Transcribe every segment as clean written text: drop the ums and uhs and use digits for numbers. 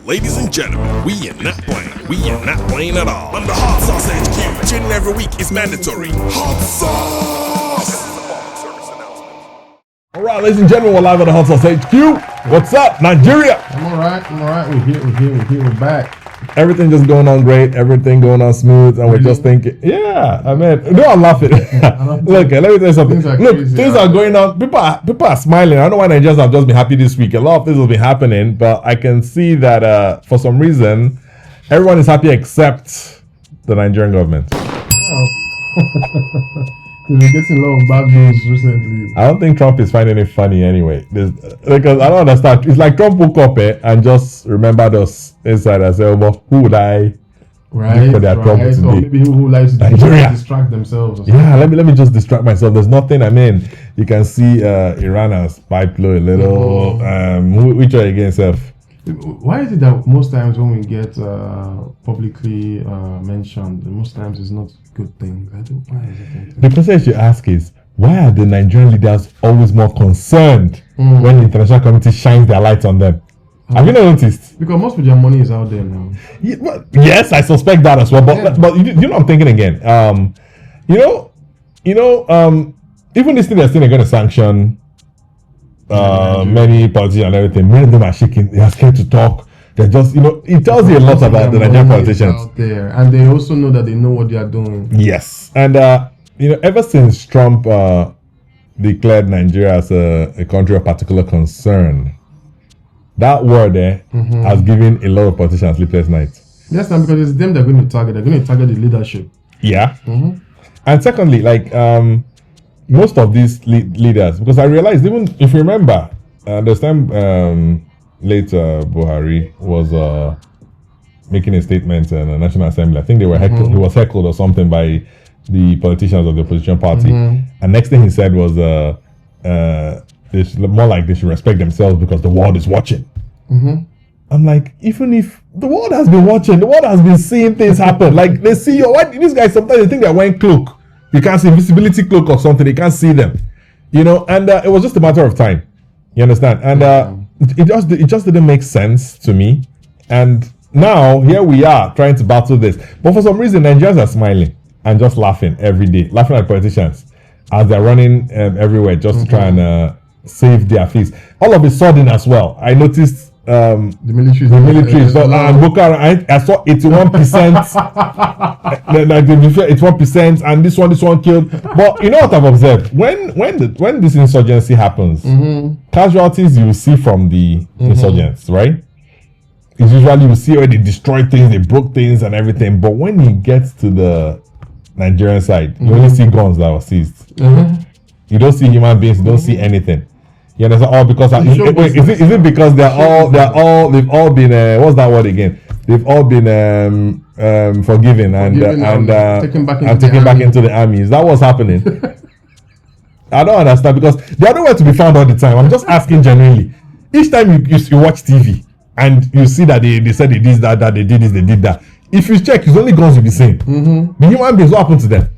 Ladies and gentlemen, we are not playing. We are not playing at all. On the Hot Sauce HQ, tuning every week is mandatory. Hot Sauce! Alright, ladies and gentlemen, we're live at the Hot Sauce HQ. What's up, Nigeria? I'm alright. We're back. Everything just going on great, everything going on smooth, and we're just thinking, yeah, I mean, no, I'm laughing. Look, let me tell you something. Things are going on. People are smiling. I don't know why Nigerians have just been happy this week. A lot of things will be happening, but I can see that for some reason, everyone is happy except the Nigerian government. You've been getting a lot of bad news recently. I don't think Trump is finding it funny anyway. Because I don't understand. It's like Trump woke up and just remembered us inside and said, well, who would I right, for their trouble today? Or maybe who likes to distract themselves. Yeah, let me just distract myself. There's nothing. I mean, you can see Iran has piped low a little. Which are against self? Why is it that most times when we get publicly mentioned, most times it's not good things? I don't. Why is it? The question you ask is, why are the Nigerian leaders always more concerned when the international community shines their lights on them? Have you not noticed? Because most of their money is out there now. Yeah, well, yes, I suspect that as well. But you know, I'm thinking again. Even this thing they're saying they're going to sanction many politicians and everything. Many of them are shaking. They are scared to talk. They're just, it tells you a lot about the Nigerian politicians out there, and they also know that they know what they are doing. Yes, and ever since Trump declared Nigeria as a country of particular concern, that word has given a lot of politicians sleepless nights. Yes, because it's them they're going to target. They're going to target the leadership. Yeah. And secondly, most of these leaders, because I realized, even if you remember, this time later Buhari was making a statement in the National Assembly. I think they were heckled. He was heckled or something by the politicians of the opposition party. And next thing he said was, more like they should respect themselves because the world is watching. I'm like, even if the world has been watching, the world has been seeing things happen. Like, they see these guys sometimes they think they're wearing cloak. You can't see invisibility cloak or something. They can't see them, and it was just a matter of time. You understand? And it just didn't make sense to me. And now here we are trying to battle this. But for some reason, Nigerians are smiling and just laughing every day, laughing at politicians as they're running everywhere just to try and save their face. All of a sudden as well, I noticed the military. So Boko Haram, I saw 81%. 81%, and this one killed. But you know what I've observed? When this insurgency happens, casualties you will see from the insurgents, right? It's usually you see where they destroy things, they broke things and everything. But when it gets to the Nigerian side, you only see guns that were seized. You don't see human beings. You don't see anything. You understand? All because is it because they've all been what's that word again? They've all been forgiven and taken back into the army. Is that what's happening? I don't understand, because they are nowhere to be found all the time. I'm just asking genuinely. Each time you watch TV and you see that they said they did that, they did this, they did that. If you check, it's only guns you'll be seeing. The human beings, what happened to them?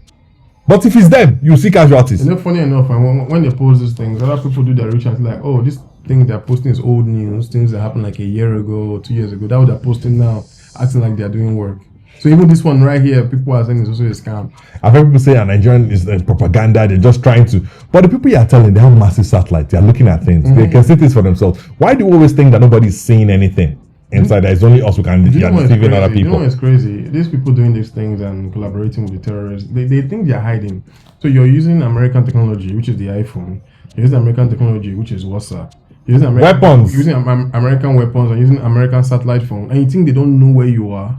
But if it's them, you see casualties. Funny enough, when they post these things, other people do their research like, oh, this thing they're posting is old news, things that happened like a year ago or 2 years ago. That's what they're posting now, acting like they're doing work. So even this one right here, people are saying it's also a scam. I've heard people say Nigerian is propaganda, they're just trying to. But the people you are telling, they have massive satellites, they're looking at things, they can see things for themselves. Why do you always think that nobody's seeing anything inside? There's only us who can deceiving other people. You know what's crazy? These people doing these things and collaborating with the terrorists, they think they're hiding. So you're using American technology, which is the iPhone. You're using American technology, which is WhatsApp. You're using weapons. You're using American weapons and using American satellite phone, and you think they don't know where you are?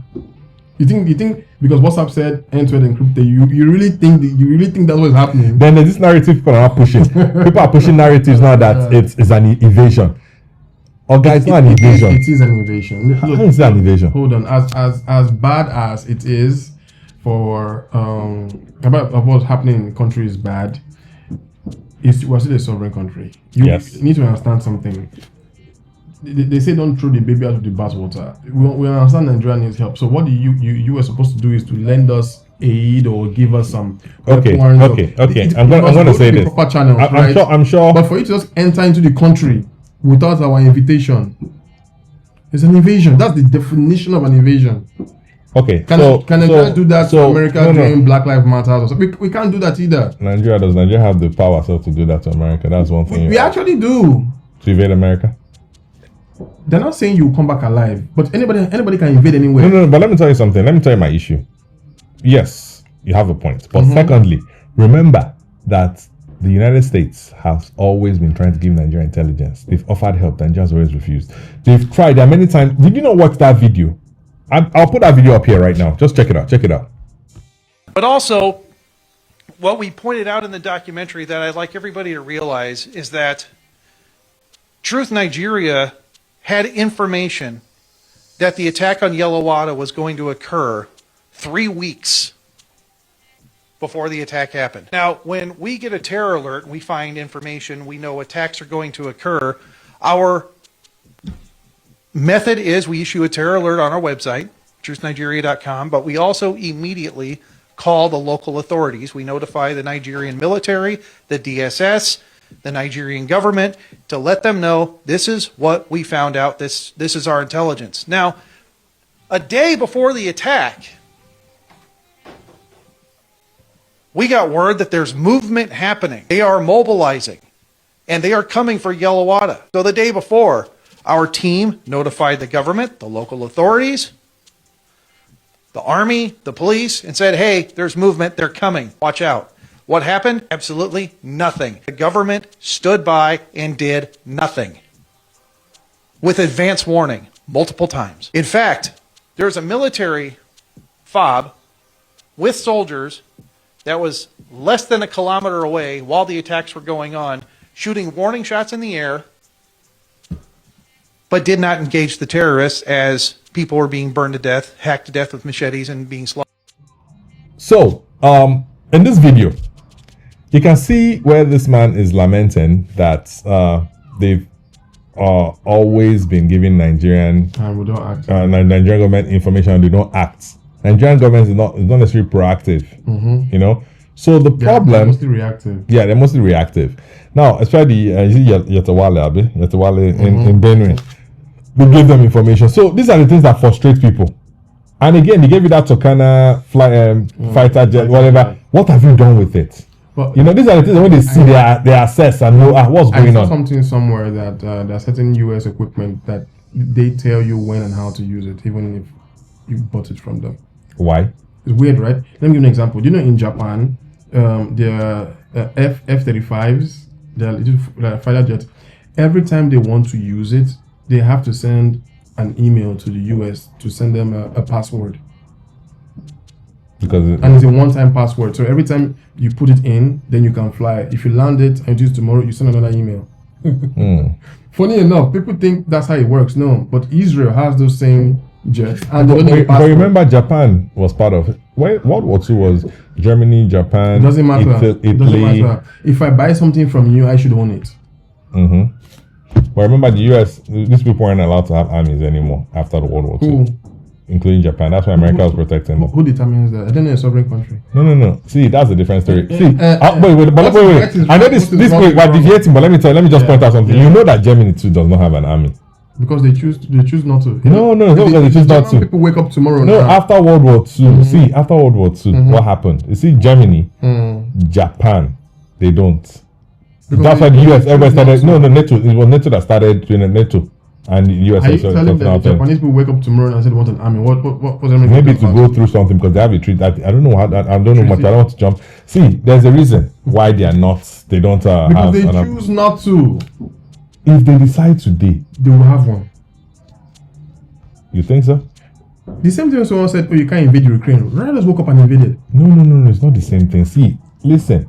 You think because WhatsApp said end-to-end encrypted, you really think that's what's happening? Then there's this narrative people are pushing. People are pushing narratives now that it's an invasion. Oh, guys, it's not an invasion. It is an invasion. How is that an invasion? Hold on. As bad as it is for about what's happening in the country is bad. We're still a sovereign country. You need to understand something. They say don't throw the baby out with the bathwater. We understand Nigeria needs help. So what you were supposed to do is to lend us aid or give us some okay. I'm going to say this. Proper channels, I'm sure. But for you to just enter into the country without our invitation, It's an invasion. That's the definition of an invasion. Okay. Can Nigeria do that to America during Black Lives Matter or something? We can't do that either. Does Nigeria have the power so to do that to America? That's one thing. We actually do. To invade America? They're not saying you come back alive, but anybody can invade anywhere. No, but let me tell you something. Let me tell you my issue. Yes, you have a point. But secondly, remember that the United States has always been trying to give Nigeria intelligence. They've offered help, Nigeria's always refused. They've tried. There are many times. Did you not watch that video? I'll put that video up here right now. Just check it out. Check it out. But also, what we pointed out in the documentary that I'd like everybody to realize is that Truth Nigeria had information that the attack on Yellow was going to occur 3 weeks before the attack happened. Now, when we get a terror alert and we find information, we know attacks are going to occur, our method is we issue a terror alert on our website, truthnigeria.com, but we also immediately call the local authorities. We notify the Nigerian military, the DSS, the Nigerian government to let them know this is what we found out, this is our intelligence. Now, a day before the attack, we got word that there's movement happening. They are mobilizing, and they are coming for Yellowada. So the day before, our team notified the government, the local authorities, the army, the police, and said, hey, there's movement, they're coming, watch out. What happened? Absolutely nothing. The government stood by and did nothing with advance warning multiple times. In fact, there's a military fob with soldiers that was less than a kilometer away while the attacks were going on, shooting warning shots in the air, but did not engage the terrorists as people were being burned to death, hacked to death with machetes, and being slaughtered. So, in this video, you can see where this man is lamenting that they've always been giving Nigerian Nigerian government information and they don't act. Nigerian government is not necessarily proactive, you know. So the problem, they're mostly reactive. Yeah, they're mostly reactive. Now, especially you see Yetawale in Benue, they give them information. So these are the things that frustrate people. And again, they gave you that Turkana fighter jet, whatever. What have you done with it? But you know, these are the things that when they see they assess and know what's going on. I saw something somewhere that there are certain US equipment that they tell you when and how to use it, even if you bought it from them. Why? It's weird, right? Let me give you an example. Do you know in Japan, their F-35s, their fighter jets, every time they want to use it, they have to send an email to the US to send them a password. And it's a one-time password. So every time you put it in, then you can fly. If you land it and do it tomorrow, you send another email. Funny enough, people think that's how it works. No, but Israel has those same jets. And but remember, Japan was part of it. World War II was Germany, Japan, it doesn't matter. Italy. Doesn't matter. If I buy something from you, I should own it. But remember, the US, these people weren't allowed to have armies anymore after the World War II. Including Japan. That's why America was protecting them. Who determines that? I don't know a sovereign country. No. See, that's a different story. See, wait. I know this way we're deviating, but let me just point out something. You know that Germany too does not have an army. Because they choose not to. No, they choose not to. People wake up tomorrow. No, after World War II. See, after World War II, what happened? You see, Germany, Japan, they don't. Because that's why the US ever started. No, NATO. It was NATO that started doing NATO. And the US. Are you telling that the Japanese people wake up tomorrow and say they want an army? What maybe to go through something because they have a treaty. I don't know how. I don't know much. I don't want to jump. See, there's a reason why they are not. They don't. Because they choose not to. If they decide today, they will have one. You think so? The same thing when someone said, "Oh, you can't invade Ukraine." Right? Just woke up and invade it. No. It's not the same thing. See, listen.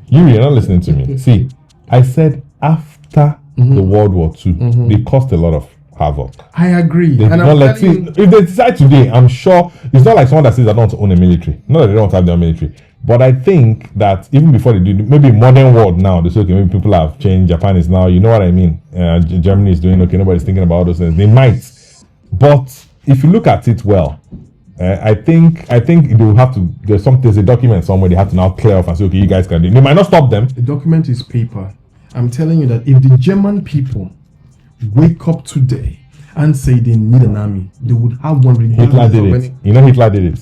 You're not listening to me. See, I said after the World War II, they caused a lot of havoc. I agree. If they decide today, I'm sure it's not like someone that says I don't want to own a military. Not that they don't have their military. But I think that even before they do, maybe modern world now, they say, okay, maybe people have changed. Japan is now, you know what I mean? Germany is doing okay. Nobody's thinking about those things. They might. But if you look at it well, I think they will have to, there's a document somewhere they have to now clear off and say, okay, you guys can do it. They might not stop them. The document is paper. I'm telling you that if the German people wake up today and say they need an army, they would have one. Hitler did it. You know Hitler did it.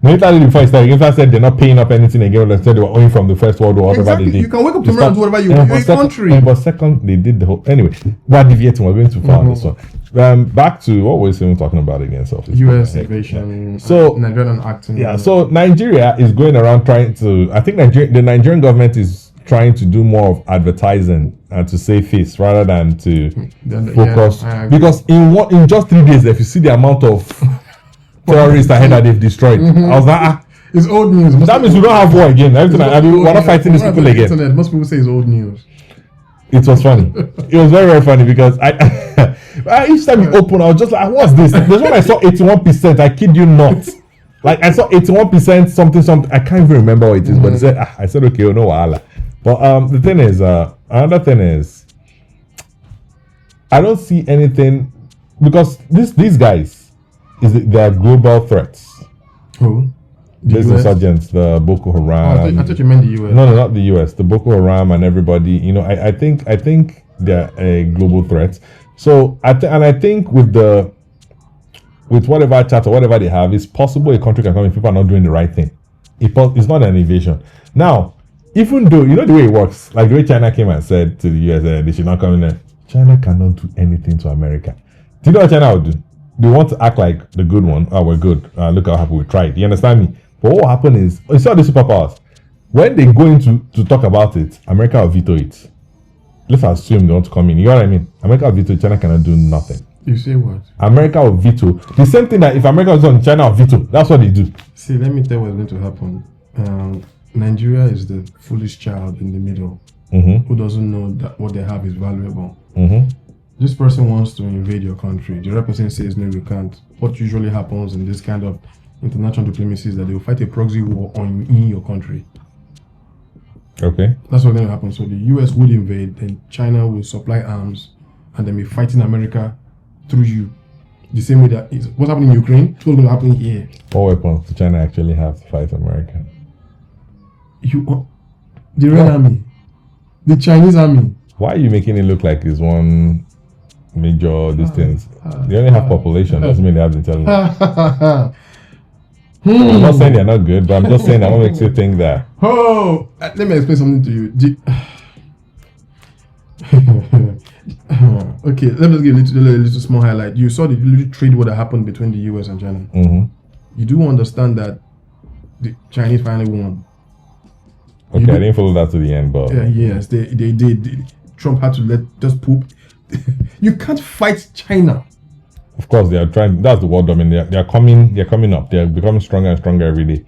No, Hitler did it before he started. Hitler said they're not paying up anything again. They said they were owing from the First World War. Whatever they did. You can wake up tomorrow and do whatever you want. You're a country. But second, they did the whole. Anyway, we're deviating. We're going too far on this one. Back to what we were talking about again. U.S. invasion. Yeah. So Nigerian acting. Yeah. So Nigeria is going around trying to. I think the Nigerian government is trying to do more of advertising and to save face rather than to focus. Because in just 3 days, if you see the amount of terrorists ahead that they've destroyed, I was like, it's old news. That means we don't have war again. We're not fighting these people again. Internet, most people say it's old news. It was funny. It was very, very funny because each time you open, I was just like, what's this? There's one I saw 81%. I kid you not. Like I saw 81% something. I can't even remember what it is, but it said, I said, okay, no wahala. But the thing is, another thing is, I don't see anything because these guys they are global threats. Who? These insurgents, the Boko Haram. I thought you meant the US. No, not the US. The Boko Haram and everybody. You know, I think they're a global threat. So I think with whatever chat or whatever they have, it's possible a country can come if people are not doing the right thing. It's not an invasion. Now, even though you know the way it works, like the way China came and said to the US they should not come in there. China cannot do anything to America. Do you know what China would do? They want to act like the good one. Oh, we're good. Look how happy we tried. You understand me? But what happened is, you saw the superpowers. When they go into to talk about it, America will veto it. Let's assume they want to come in. You know what I mean? America will veto it. China cannot do nothing. You say what? America will veto. The same thing that if America was on, China will veto. That's what they do. See, let me tell you what's going to happen. Nigeria is the foolish child in the middle who doesn't know that what they have is valuable. This person wants to invade your country. The other person says, no, we can't. What usually happens in this kind of international diplomacy is that they will fight a proxy war in your country. Okay. That's what's going to happen. So the US will invade, then China will supply arms, and then be fighting America through you. The same way that is what's happening in Ukraine, it's what's going to happen here. What weapons do China actually have to fight America? The Red Army, the Chinese army. Why are you making it look like it's one major distance? They only have population, doesn't mean they have intelligence. I'm not saying they're not good, but I'm just saying that what makes you think that. Oh, let me explain something to you. Okay, let me give a little small highlight. You saw the little trade war that happened between the US and China. You do understand that the Chinese finally won. Okay, I didn't follow that to the end, but yes, they did. Trump had to let just poop. You can't fight China. Of course, they are trying. That's the word. I mean, they are coming. They're coming up. They are becoming stronger and stronger every day.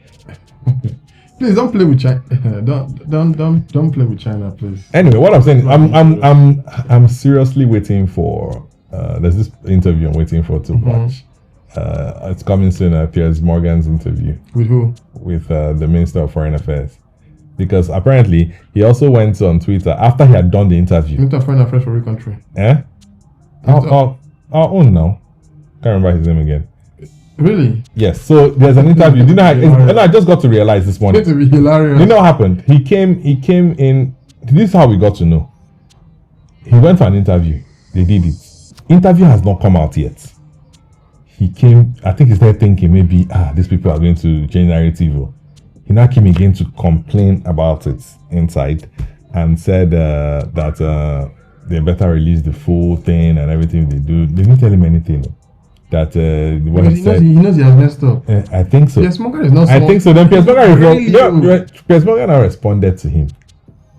Please don't play with China. Don't play with China, please. Anyway, what I'm saying, I'm seriously waiting for. There's this interview I'm waiting for to watch. It's coming soon. Piers Morgan's interview. With who? With the Minister of Foreign Affairs. Because apparently he also went on Twitter after he had done the interview. Minister of Foreign Affairs for which country? Eh? Oh no. Can't remember his name again. Really? Yes. So there's an interview. You know, I just got to realize this morning. It's going to be hilarious. You know what happened? He came in. This is how we got to know. He went for an interview. They did it. Interview has not come out yet. He came. I think he started thinking maybe these people are going to change narrative. He now came again to complain about it inside and said that they better release the full thing and everything they do. They didn't tell him anything. That what he said. He knows he has messed up. I think so. Piers Morgan is not small. I think so. Then Piers Morgan Piers Morgan now responded to him.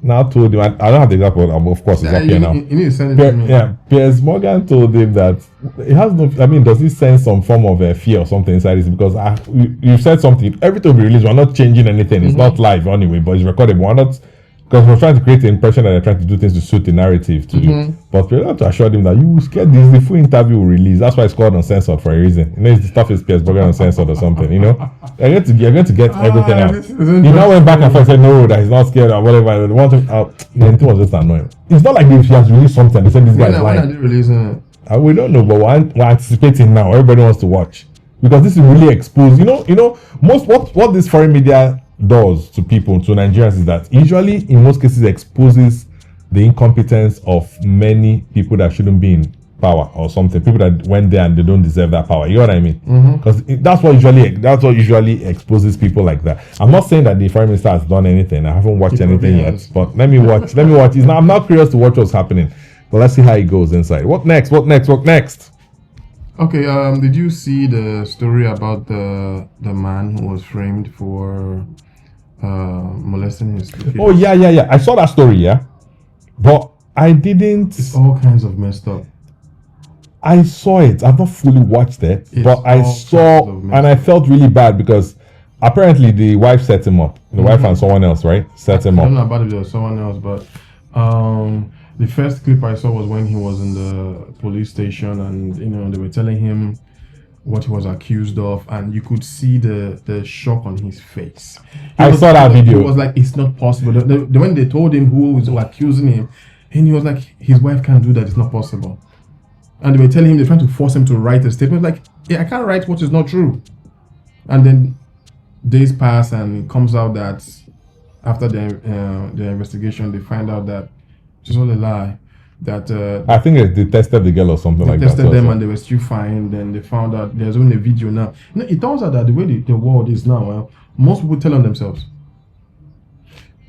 Now told him, I don't have the example, of course, it's up here now. You need to send it to me. Yeah, Piers Morgan told him that it has no, I mean, does he sense some form of fear or something inside this? Because you said something, everything will be released, we're not changing anything, it's not live anyway, but it's recorded, we're not, because we're trying to create the impression that they're trying to do things to suit the narrative to you. But we're not to assure him that you will get this, the full interview will release. That's why it's called uncensored for a reason. You know, the stuff is Piers Morgan uncensored or something, you know? You're going to get everything out. He now went back and forth and said, no, that he's not scared or whatever. They want to, the thing was just annoying. It's not like if he has released something, they said this guy is lying. When are they releasing it? We don't know, but we're anticipating now. Everybody wants to watch. Because this is really exposed. You know, most what this foreign media does to people, to Nigerians, is that usually in most cases exposes the incompetence of many people that shouldn't be in power or something. People that went there and they don't deserve that power. You know what I mean? Because that's what usually exposes people like that. I'm not saying that the foreign minister has done anything. I haven't watched anything yet, but let me watch. I'm not curious to watch what's happening, but let's see how it goes inside. What next? Okay, did you see the story about the man who was framed for molesting his kid? Oh yeah. I saw that story, yeah, but I didn't. It's all kinds of messed up. I saw it. I've not fully watched it, but I saw and I felt really bad because apparently the wife set him up. The wife and someone else, right? Set him up. I don't know about if it was someone else, but the first clip I saw was when he was in the police station, and they were telling him what he was accused of, and you could see the shock on his face. I saw that video. He was like, "It's not possible." When they told him who was accusing him, and he was like, "His wife can't do that. It's not possible." And they were telling him, they're trying to force him to write a statement. Like, yeah, I can't write what is not true. And then days pass, and it comes out that after the investigation, they find out that it's all a lie. That I think they tested the girl or something like that. They tested them and they were still fine. Then they found out there's only a video now. It turns out that the way the world is now, most people tell on themselves.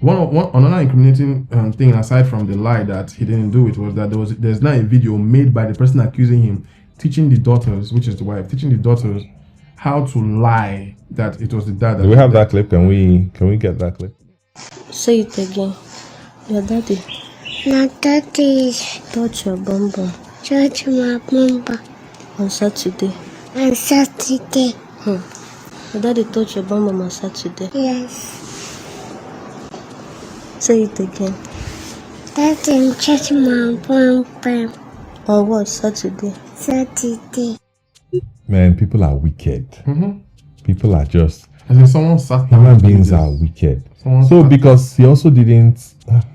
Another incriminating thing aside from the lie that he didn't do it was that there's now a video made by the person accusing him, teaching the daughters, which is the wife, teaching the daughters how to lie that it was the dad. Do we have that clip? Can we get that clip? Say it again. Your daddy. My daddy Touch your bum bum touched my bumper on Saturday. on Saturday. Your daddy touch your bum bum on Saturday. Yes. Say it again. Daddy touched my bumper On what? Saturday. Saturday. Man, people are wicked. People are just As in someone sat down human to do beings this. are wicked. Someone So sat- because he also didn't,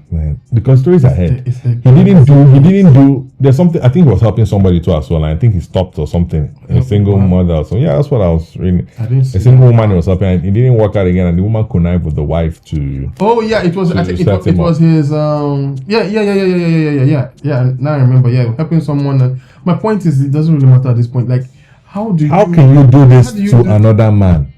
man, because stories ahead. It's a- He didn't do. There's something. I think he was helping somebody too as well. And I think he stopped or something. A single mother or something. Yeah, that's what I was reading. I didn't see A single woman he was helping, and it didn't work out again. And the woman connived with the wife to. Oh yeah, it was. I think it was his. Yeah. Now I remember. Yeah, helping someone. My point is, it doesn't really matter at this point. Like, how can you do this how do you to do- another man,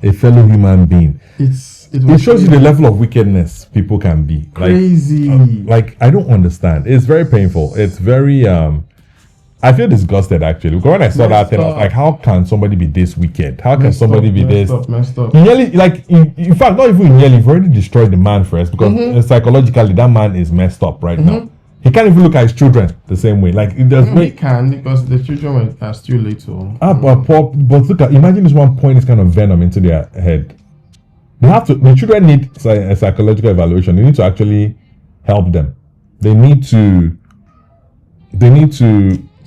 a fellow human being? It shows you the level of wickedness people can be. Crazy. Like I don't understand. It's very painful. It's very I feel disgusted actually because when I saw that thing, I was like, how can somebody be this wicked? How can somebody be this? Messed up. He nearly, in fact, not even nearly, you've already destroyed the man first because psychologically that man is messed up right now. He can't even look at his children the same way. Like there's He can because the children are still little. but look at, imagine this one point is kind of venom into their head. The children need a psychological evaluation. They need to actually help them. They need to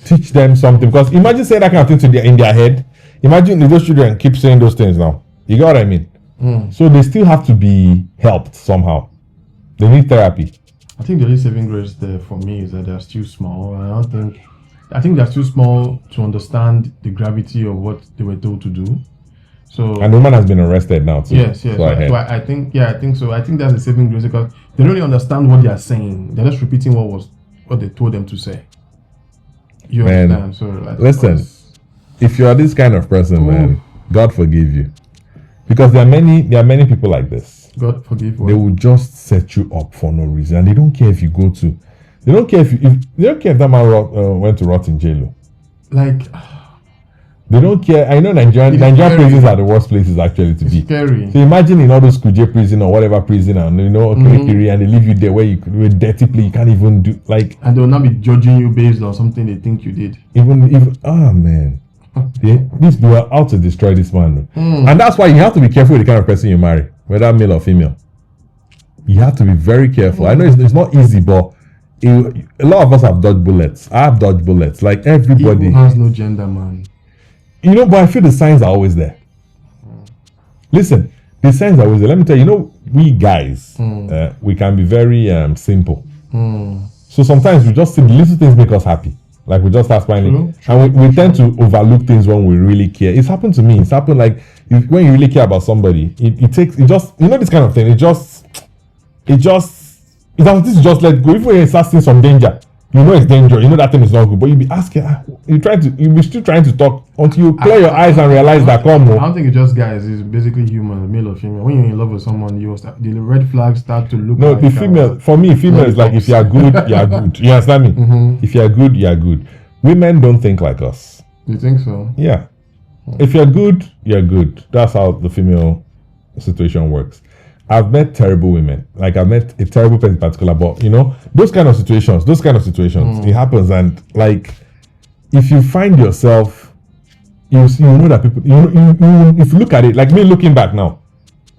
teach them something, because imagine saying that kind of thing to in their head. Imagine if those children keep saying those things now. You got what I mean? So they still have to be helped somehow. They need therapy. I think the only saving grace there for me is that they're still small. I think they're too small to understand the gravity of what they were told to do. So And the woman has been arrested now too. yes. So I heard. So I think so. I think that's the saving grace because they don't really understand what they are saying. They're just repeating what they told them to say. You Man, understand? So like, listen, if you are this kind of person, man, God forgive you, because there are many people like this. God forgive. They will just set you up for no reason, and they don't care if you go to. They don't care if they don't care if that man went to rot in jail. Like, They don't care. I know Nigerian scary. prisons are the worst places actually to be. scary. So imagine in all those Kuje prison or whatever prison, and Kirikiri, and they leave you there where you with dirty play, you can't even do like And they will not be judging you based on something they think you did. even man. These people are out to destroy this man. And that's why you have to be careful with the kind of person you marry, whether male or female. You have to be very careful. I know it's not easy, but a lot of us have dodged bullets. I have dodged bullets. Like everybody. Evil has no gender, man. But I feel the signs are always there. Listen, the signs are always there. Let me tell you, we guys, we can be very simple. So sometimes we just see the little things make us happy. Like we just start smiling. And we tend to overlook things when we really care. It's happened to me. It's happened like when you really care about somebody, it just, this kind of thing, this is just let go. If we start seeing some danger, You know it's dangerous. You know that thing is not good, but you be asking. You be still trying to talk until you clear your eyes and realize that I don't think it's just guys. It's basically human, male or female. When you're in love with someone, the red flags start to look. No, like the female. For me, female is like if you are good, you are good. You understand me? Mm-hmm. If you are good, you are good. Women don't think like us. You think so? Yeah. If you're good, you're good. That's how the female situation works. I've met terrible women. Like I've met a terrible person in particular, but you know, those kind of situations, it happens. And like, if you find yourself, you know that people, if you look at it, like me looking back now,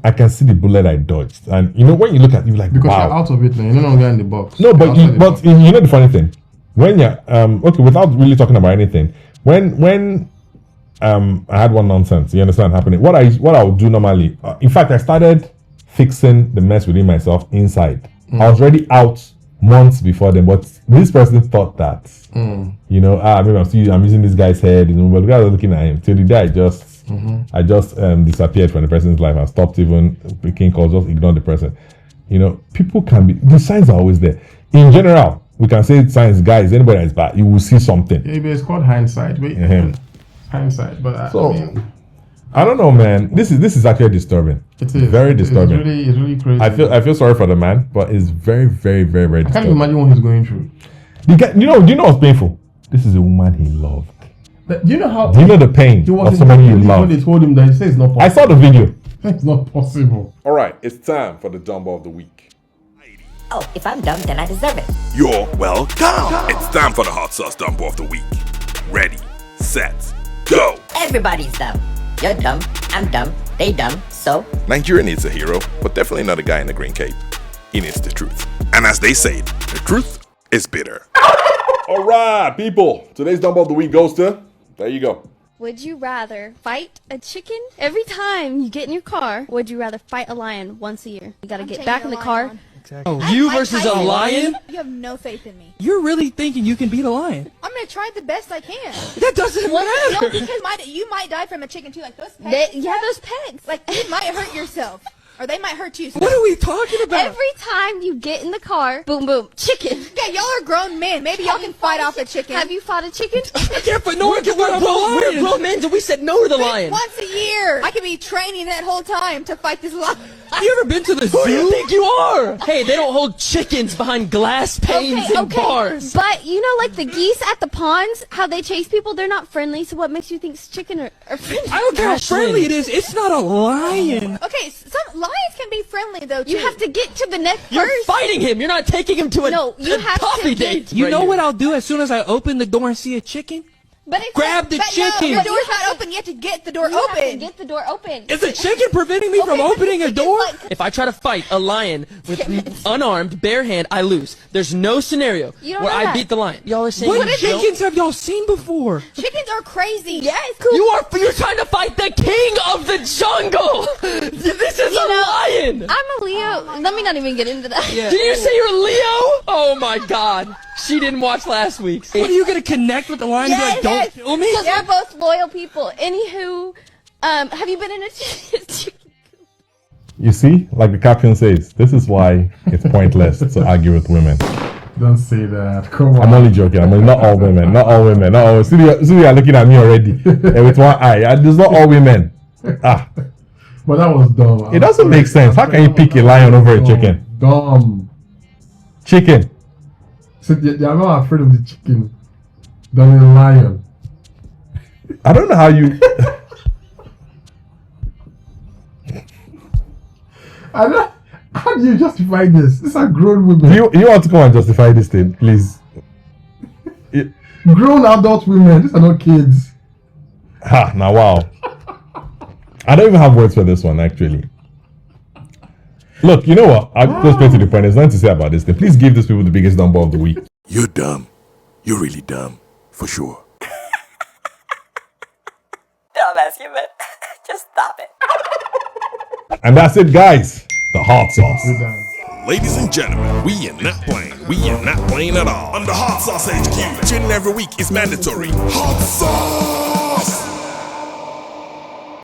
I can see the bullet I dodged. And you know, when you look at it, you're like, because wow. you're out of it now. You're no longer in the box. No, but You're you know the funny thing, when you're okay, without really talking about anything, when I had one nonsense, you understand happening. What I would do normally, in fact, I started fixing the mess within myself inside. I was already out months before them, but this person thought that, you know, maybe I'm using this guy's head, you know, but the guy was looking at him. Till the day I just disappeared from the person's life and stopped even picking calls, just ignore the person. You know, people can be, the signs are always there. In general, we can say signs, guys, anybody that's bad, you will see something. Yeah, but it's called hindsight. Hindsight, but I don't know, man. This is actually disturbing. It is very disturbing. It's really crazy. I feel sorry for the man, but it's very, very, very, very. I can't even imagine what he's going through. Do you know what's painful? This is a woman he loved. But do you know how? Do you know the pain of somebody you love? When they told him that, he said it's not possible. I saw the video. It's not possible. All right, it's time for the Dumbo of the week. Oh, if I'm dumb, then I deserve it. You're welcome. It's time for the hot sauce Dumbo of the week. Ready, set, go. Everybody's dumb. You're dumb, I'm dumb, they dumb, so? Nigeria needs a hero, but definitely not a guy in a green cape. He needs the truth. And as they say, the truth is bitter. All right, people. Today's Dumbo of the week goes to... There you go. Would you rather fight a chicken every time you get in your car? Would you rather fight a lion once a year? You gotta get back in the car. Exactly. Oh, you versus a lion? You have no faith in me. You're really thinking you can beat a lion? I'm gonna try the best I can. That doesn't matter. No, because you might die from a chicken too. Like those pegs. Those pegs. Like you might hurt yourself, or they might hurt you. So what are we talking about? Every time you get in the car, boom, boom, chicken. Yeah, y'all are grown men. Maybe y'all can fight off a chicken. Have you fought a chicken? No one can fight off a lion. We're grown men, and we said no to the lion. Once a year. I could be training that whole time to fight this lion. Have you ever been to the zoo? Who do you think you are? Hey, they don't hold chickens behind glass panes in bars. But you know, like the geese at the ponds, how they chase people, they're not friendly. So what makes you think chicken are friendly? I don't care how friendly it is. It's not a lion. Okay, some lions can be friendly though. You have to get to the neck first. You're fighting him. You're not taking him to a coffee date. You know what I'll do as soon as I open the door and see a chicken? Grab the chicken. No, the door's not open. You have to get the door open. Have to get the door open. Is the chicken preventing me from opening a door? If I try to fight a lion with unarmed, bare hand, I lose. There's no scenario where I beat the lion. Y'all are saying what chickens have y'all seen before? Chickens are crazy. Yes. You're trying to fight the king of the jungle. This is a lion. I'm a Leo. Let me not even get into that. Yeah. Did you say you're Leo? Oh my God. She didn't watch last week's. What, are you going to connect with the lion and be like, don't kill me? Because we're both loyal people. Anywho, have you been in a chicken coop? You see, like the caption says, this is why it's pointless to argue with women. Don't say that. Come on. I'm only joking. Not all women. Not all women. Not all. See, you're looking at me already with one eye. There's not all women. But that was dumb. It doesn't make sense. How can you pick a lion over a chicken? Dumb. Chicken. So they're not afraid of the chicken than the lion. I don't know how you. How do you justify this? These are grown women. You want to come and justify this thing, please? Grown adult women. These are not kids. Now wow. I don't even have words for this one actually. Look, you know what? I'll go straight to the point. There's nothing to say about this thing. Please give these people the biggest Dumbo of the week. You're dumb. You're really dumb. For sure. Dumbass human. Just stop it. And that's it, guys. The hot sauce. Ladies and gentlemen, we are not playing. We are not playing at all. On the Hot Sauce HQ, tuning every week is mandatory. Hot Sauce!